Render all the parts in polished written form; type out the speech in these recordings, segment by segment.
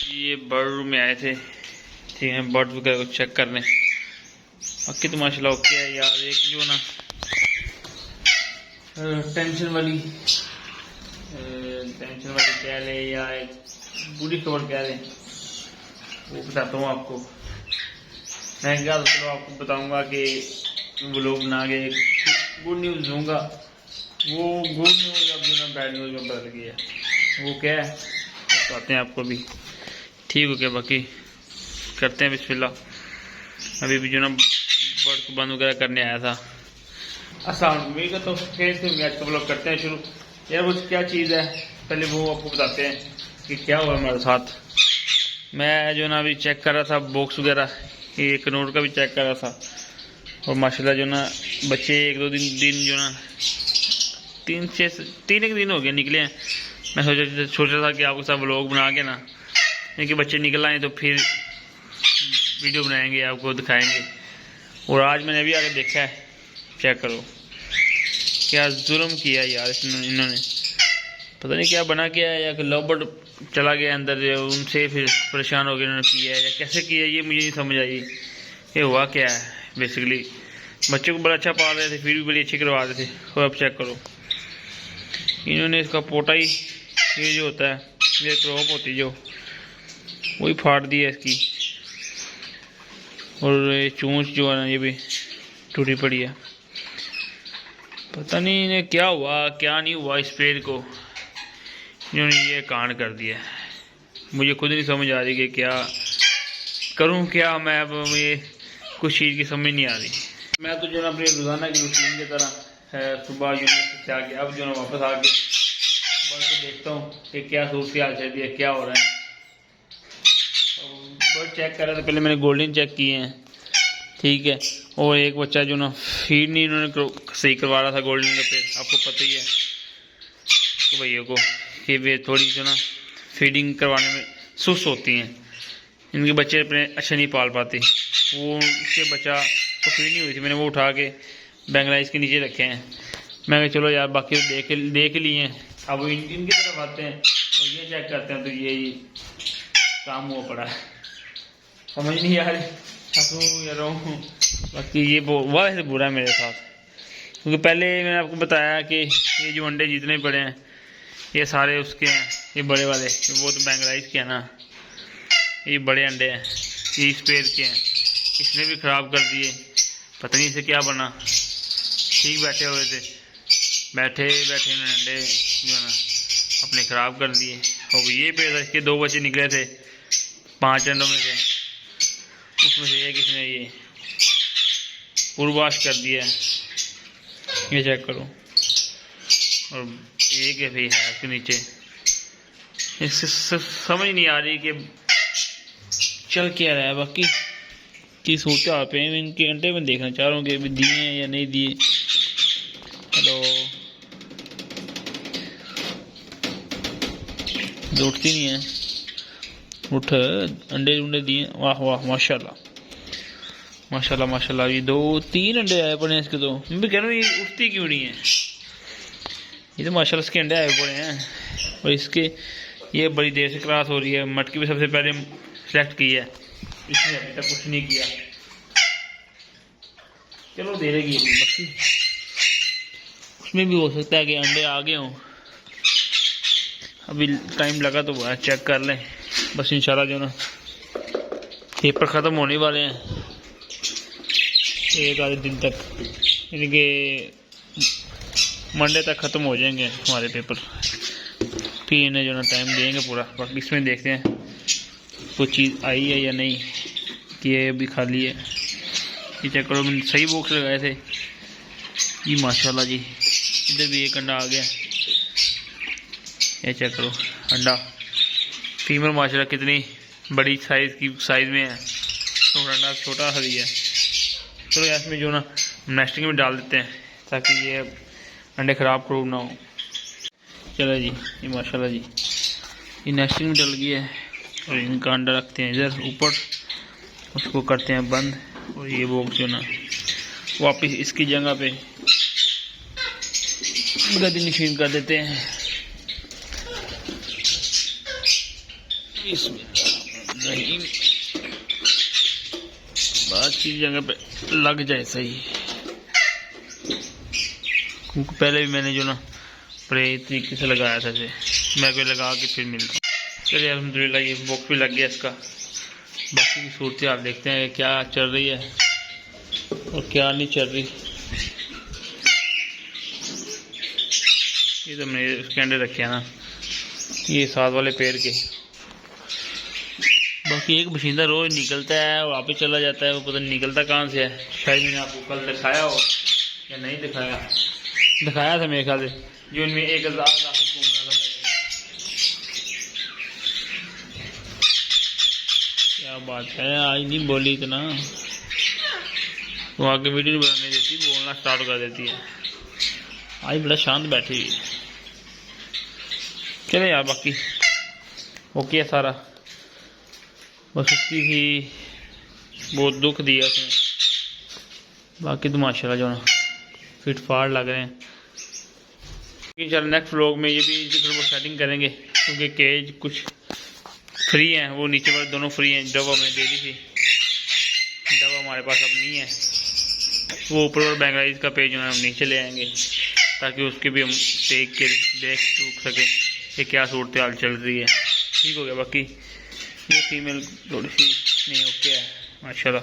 ये bird room में आए थे, ठीक है, बर्ड वगैरह को चेक करने। बाकी तो माशाल्लाह ओके है यार। एक जो ना टेंशन वाली कह ले या एक बूढ़ी खबर कह ले, वो बताता हूँ आपको। मैं क्या तो चलो आपको बताऊंगा कि वो लोग बना के गुड न्यूज़ दूंगा। वो गुड न्यूज़ अब जो ना बैड न्यूज़ में बदल गई है। वो क्या है बताते हैं आपको भी। ठीक हो गया, बाकी करते हैं बिस्मिल्लाह। अभी भी जो ना बर्ड को बंद वगैरह करने आया था। अस्सलाम वालेकुम। तो फिर से मैच का ब्लॉग करते हैं शुरू। यार वो क्या चीज़ है पहले वो आपको बताते हैं कि क्या हुआ हमारे साथ। मैं जो ना अभी चेक कर रहा था बॉक्स वगैरह, ये कनौर का भी चेक कर रहा था। और माशाल्लाह जो ना बच्चे एक दो दिन जो ना तीन एक दिन हो गए निकले हैं। मैं सोचा था कि आपके साथ व्लॉग बना के ना इनके बच्चे निकल आए तो फिर वीडियो बनाएंगे, आपको दिखाएंगे। और आज मैंने अभी आके देखा है, चेक करो क्या जुल्म किया यार इन्होंने। पता नहीं क्या बना किया है, या कि लव बर्ड चला गया अंदर, उनसे फिर परेशान हो गए इन्होंने किया है, या कैसे किया ये मुझे नहीं समझ आई। ये हुआ क्या है बेसिकली। बच्चे को बड़ा अच्छा पाल रहे थे, फिर भी बड़ी अच्छी करवा रहे थे। और अब चेक करो इन्होंने इसका पोटा ही, ये जो होता है ये क्रॉप होती जो, वही फाड़ दी है इसकी। और ये चोंच जो है ना ये भी टूटी पड़ी है। पता नहीं इन्हें क्या हुआ क्या नहीं हुआ इस पेड़ को, इन्होंने ये कांड कर दिया। मुझे खुद नहीं समझ आ रही कि क्या करूं, क्या मैं अब मुझे कुछ चीज़ की समझ नहीं आ रही। मैं तो जो ना अपनी रोज़ाना की रूटीन की तरह सुबह यूनिवर्सिटी से आके अब जो ना वापस आके बर्ड को देखता हूँ कि क्या सूरत हाल चल रही है, क्या हो रहा है। बर्ड चेक कर रहा था, पहले मैंने गोल्डन चेक किए हैं, ठीक है। और एक बच्चा जो ना फीड नहीं इन्होंने सही करवा रहा था गोल्डन का पेड़। आपको पता ही है तो भैया को कि वे थोड़ी जो ना फीडिंग करवाने में सुस्त होती हैं, इनके बच्चे अपने अच्छे नहीं पाल पाते। वो उनके बच्चा को फीड नहीं हुई थी, मैंने वो उठा के बैंगलाइज के नीचे रखे हैं। मैं कहा चलो यार बाकी तो देख लिए हैं, अब इनकी तरफ आते हैं और ये चेक करते हैं तो यही काम हुआ पड़ा है। समझ नहीं आ रही हंसूँ या रोऊँ। बाकी ये वैसे बुरा है मेरे साथ, क्योंकि पहले मैंने आपको बताया कि ये जो अंडे जितने बड़े हैं ये सारे उसके हैं, ये बड़े वाले वो तो बैंगलाइज के हैं ना, ये बड़े अंडे हैं, ये इस पेड़ के हैं। इसने भी ख़राब कर दिए, पता नहीं इसे क्या बना। ठीक बैठे हुए थे, बैठे इन्होंने अंडे जो है ना अपने ख़राब कर दिए। और ये पेड़ था, इसके 2 बच्चे निकले थे 5 अंडों में से, उसमें से एक इसने ये पूर्वाश कर दिया है, ये चेक करो। और एक है भी है इसके नीचे। इससे समझ नहीं आ रही कि चल क्या रहा है। बाकी की सोचा पे इनके अंडे में देखना चाह रहा हूँ कि अभी दिए हैं या नहीं दिए। हेलो, उठती नहीं है, उठ। अंडे दिए, वाह वाह माशाल्लाह माशाल्लाह माशाल्लाह। ये 2-3 अंडे आए पड़े हैं इसके। तो मैं भी कह रहा हूँ ये उठती क्यों नहीं है। ये तो माशाल्लाह इसके अंडे आए पड़े हैं। और इसके ये बड़ी देर से क्रॉस हो रही है। मटकी भी सबसे पहले सेलेक्ट की है, इसने अभी तक कुछ नहीं किया। चलो दे देगी अभी, बाकी उसमें भी हो सकता है कि अंडे आ गए हों। अभी टाइम लगा तो वह चेक कर लें बस। इंशाल्लाह जो ना पेपर ख़त्म होने वाले हैं एक आधे दिन तक, यानी कि मंडे तक ख़त्म हो जाएंगे हमारे पेपर। फिर इन्हें जो ना टाइम देंगे पूरा। बाकी इसमें देखते हैं कुछ चीज़ आई है या नहीं, कि ये अभी खाली है। ये चेक करो, मैंने सही बॉक्स लगाए थे जी माशाल्लाह जी। इधर भी एक अंडा आ गया, ये चेक करो अंडा। फीमेल माशाल्लाह कितनी बड़ी साइज़ में है, और अंडा छोटा सा दिया है। चलो यार इसमें जो ना नेस्टिंग में डाल देते हैं ताकि ये अंडे ख़राब प्रूव ना हो। चलो जी, ये माशाल्लाह जी ये नेस्टिंग में डल गई है। और इनका अंडा रखते हैं इधर ऊपर, उसको करते हैं बंद। और ये बॉक्स जो ना वापस इसकी जगह पे गद्दी नशीन कर देते हैं। इसमें नहीं, बाकी जगह पे लग जाए सही, क्योंकि पहले भी मैंने जो ना प्रे तरीके से लगाया था, मैं कोई लगा के फिर मिलता हूँ। चलिए अल्हम्दुलिल्लाह ये बॉक्स भी लग गया इसका। बाकी की सूरत आप देखते हैं क्या चल रही है और क्या नहीं चल रही। ये तो मैंने उसके अंडे रखे हैं ना, ये साथ वाले पेड़ के। बाकी एक बशिंदा रोज निकलता है, वापस चला जाता है, वो पता नहीं निकलता कहाँ से है। शायद मैंने आपको कल दिखाया हो या नहीं दिखाया, दिखाया था मेरे ख्याल से, जो इनमें 1000 घूम रहा था। क्या बात है, आज नहीं बोली इतना, वो आगे वीडियो नहीं बनाने देती, बोलना स्टार्ट कर देती है। आज बड़ा शांत बैठी हुई है। चले यार, बाकी ओके है सारा, बस उसकी ही बहुत दुख दिया उसने। बाकी तो माशाल्लाह जो ना फिट फाड़ लग रहे हैं। चल नेक्स्ट व्लॉग में ये भी थोड़ा सेटिंग करेंगे, क्योंकि केज कुछ फ्री हैं, वो नीचे वाले दोनों फ्री हैं। दवा मैंने दे दी थी, दवा हमारे पास अब नहीं है। वो ऊपर और बैंगलाइज का पेज जो है हम नीचे ले आएंगे, ताकि उसके भी हम देख के देख सकें कि क्या सूरत हाल चल रही है। ठीक हो गया। बाकी ये फीमेल थोड़ी सी नहीं ओके है माशाल्लाह।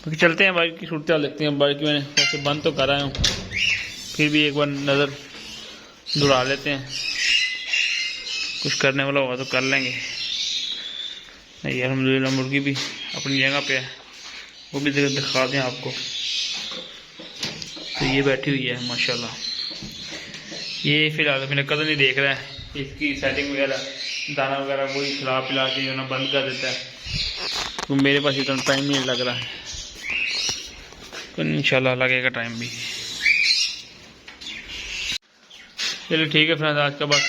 बाकी चलते हैं, बाइक की सूरत हाल देखते हैं। बाइक मैंने वैसे बंद तो करा हूँ, फिर भी एक बार नज़र दौड़ा लेते हैं, कुछ करने वाला होगा तो कर लेंगे। नहीं अल्हम्दुलिल्लाह मुर्गी भी अपनी जगह पे है, वो भी दिखा दें आपको। तो ये बैठी हुई है माशाल्लाह। ये फिलहाल मेरे कदर नहीं देख रहा है, इसकी सेटिंग वगैरह दाना वगैरह वही खिला पिला के जो ना बंद कर देता है, तो मेरे पास इतना टाइम नहीं लग रहा है, तो इंशाल्लाह लगेगा टाइम भी। चलिए ठीक है फ्रेंड्स, आज का बस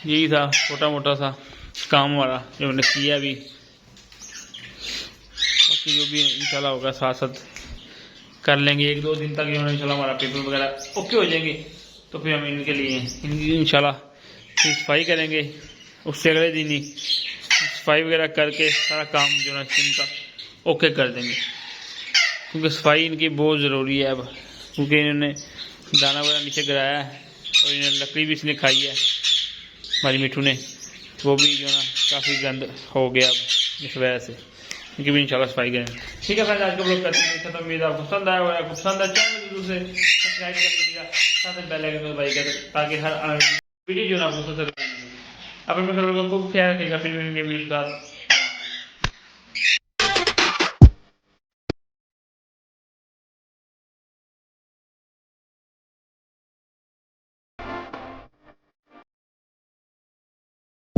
यही था छोटा मोटा सा काम हमारा जो मैंने किया भी। बाकी जो भी इंशाल्लाह होगा साथ साथ कर लेंगे। 1-2 दिन तक जो है इंशाल्लाह हमारा पेपर वगैरह ओके हो जाएंगे, तो फिर हम इनके लिए इनकी इंशाल्लाह फिर सफाई करेंगे। उससे अगले दिन ही सफाई वगैरह करके सारा काम जो है इनका ओके कर देंगे, क्योंकि सफाई इनकी बहुत ज़रूरी है अब, क्योंकि इन्होंने दाना वगैरह नीचे गिराया है और इन्हें लकड़ी भी इसने खाई है हमारी मिठू ने, वो भी जो ना काफ़ी गंद हो गया अब इस वजह से, इनकी भी इंशाल्लाह सफाई करेंगे। ठीक है फ्रेंड्स, आज का ब्लॉग करते हैं खत्म। उम्मीद आपको पसंद आया होगा, आपको पसंद आया चैनल को दूसरे सब्सक्राइब कर लीजिएगा, साथ में बेल आइकन को दबाइएगा, ताकि हर वीडियो जो ना आपको सबसे पहले अपने को ख्याल रखिएगा। फिर मिलेंगे